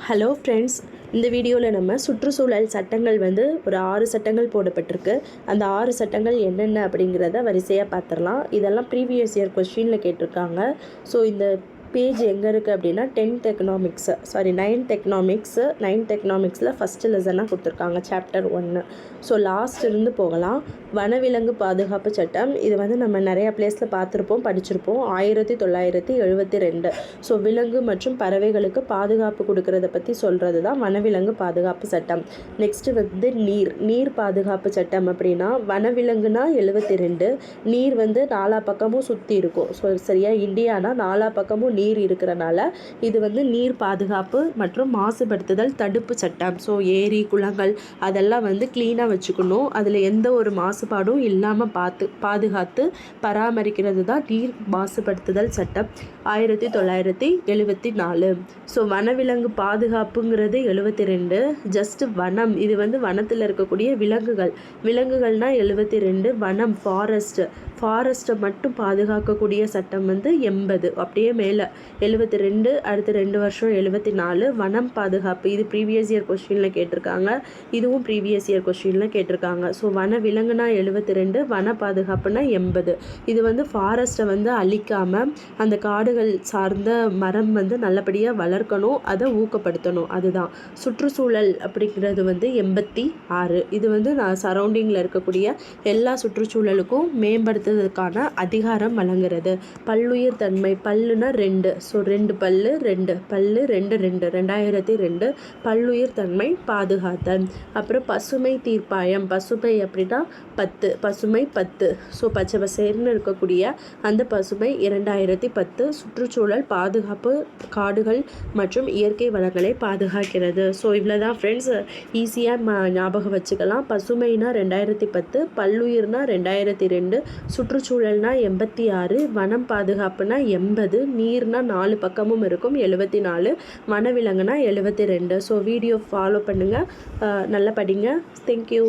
Hello friends, இந்த வீடியோவில் நம்ம சுற்றுச்சூழல் சட்டங்கள் ஒரு 6 சட்டங்கள் போடப்பட்டிருக்கு. அந்த 6 சட்டங்கள் என்னென்ன அப்படிங்கிறத வரிசையாக பார்த்துடலாம். இதெல்லாம் ப்ரீவியஸ் இயர் கொஸ்டினில் கேட்டிருக்காங்க. ஸோ இந்த பேஜ் எங்கே இருக்குது அப்படின்னா 9th எக்கனாமிக்ஸில் ஃபஸ்ட்டு லெசனாக கொடுத்துருக்காங்க, சாப்டர் 1. ஸோ லாஸ்ட் இருந்து போகலாம். வனவிலங்கு பாதுகாப்பு சட்டம் இது நம்ம நிறையா பிளேஸில் பார்த்துருப்போம், படிச்சிருப்போம். 1972. ஸோ விலங்கு மற்றும் பறவைகளுக்கு பாதுகாப்பு கொடுக்கறத பற்றி சொல்கிறது தான் வனவிலங்கு பாதுகாப்பு சட்டம். நெக்ஸ்ட்டு நீர் பாதுகாப்பு சட்டம் அப்படின்னா வனவிலங்குனா 72, நீர் நாலா பக்கமும் சுற்றி இருக்கும். ஸோ சரியா, இந்தியானா நாலா பக்கமும் நீர் இருக்கிறனால இது நீர் பாதுகாப்பு மற்றும் மாசுபடுத்துதல் தடுப்பு சட்டம். ஸோ ஏரி குளங்கள் அதெல்லாம் க்ளீனாக வச்சுக்கணும், அதில் எந்த ஒரு மாசுபாடும் இல்லாமல் பாதுகாத்து பராமரிக்கிறது தான் நீர் மாசுபடுத்துதல் சட்டம் 1974. ஸோ வனவிலங்கு பாதுகாப்புங்கிறது 72. ஜஸ்ட் வனம் இது வனத்தில் இருக்கக்கூடிய விலங்குகள்னால் 72. வனம் ஃபாரஸ்ட்டை மட்டும் பாதுகாக்கக்கூடிய சட்டம் 80. அப்படியே மேலே 72, அடுத்து 2 வருஷம் 74. வனம் பாதுகாப்பு இது ப்ரீவியஸ் இயர் கொஸ்டினில் கேட்டிருக்காங்க, இதுவும் ப்ரீவியஸ் இயர் கொஸ்டினில் கேட்டிருக்காங்க. ஸோ விலங்குனா 72, வன பாதுகாப்புனா 80. இது ஃபாரஸ்ட்டை அழிக்காமல் அந்த காடுகள் சார்ந்த மரம் நல்லபடியாக வளர்க்கணும், அதை ஊக்கப்படுத்தணும். அதுதான் சுற்றுச்சூழல் அப்படிங்கிறது 86. இது நான் சரௌண்டிங்கில் இருக்கக்கூடிய எல்லா சுற்றுச்சூழலுக்கும் மேம்படுத்துவதற்கான அதிகாரம் வழங்குறது. பல்லுயிர் தன்மை, பல்லுனா 2. ஸோ 2 பல்லு 2002 பல்லுயிர் தன்மை பாதுகாத்தல். அப்புறம் பசுமை தீர்ப்பாயம், பசுமை அப்படின்னா 10, பசுமை 10. ஸோ பச்சை பசேர்னு இருக்கக்கூடிய அந்த பசுமை 2010 சுற்றுச்சூழல் பாதுகாப்பு, காடுகள் மற்றும் இயற்கை வளங்களை பாதுகாக்கிறது. ஸோ இவ்வளோ தான் ஃப்ரெண்ட்ஸ், ஈஸியாக ஞாபகம் வச்சுக்கலாம். பசுமைனா 2010, பல்லுயிர்னா 2002, சுற்றுச்சூழல்னா 86, வனம் பாதுகாப்புனா 80, நீர்னா 4 பக்கமும் இருக்கும் 74, வனவிலங்குனா 72. ஸோ வீடியோ ஃபாலோ பண்ணுங்கள், நல்லா படிங்க. தேங்க்யூ.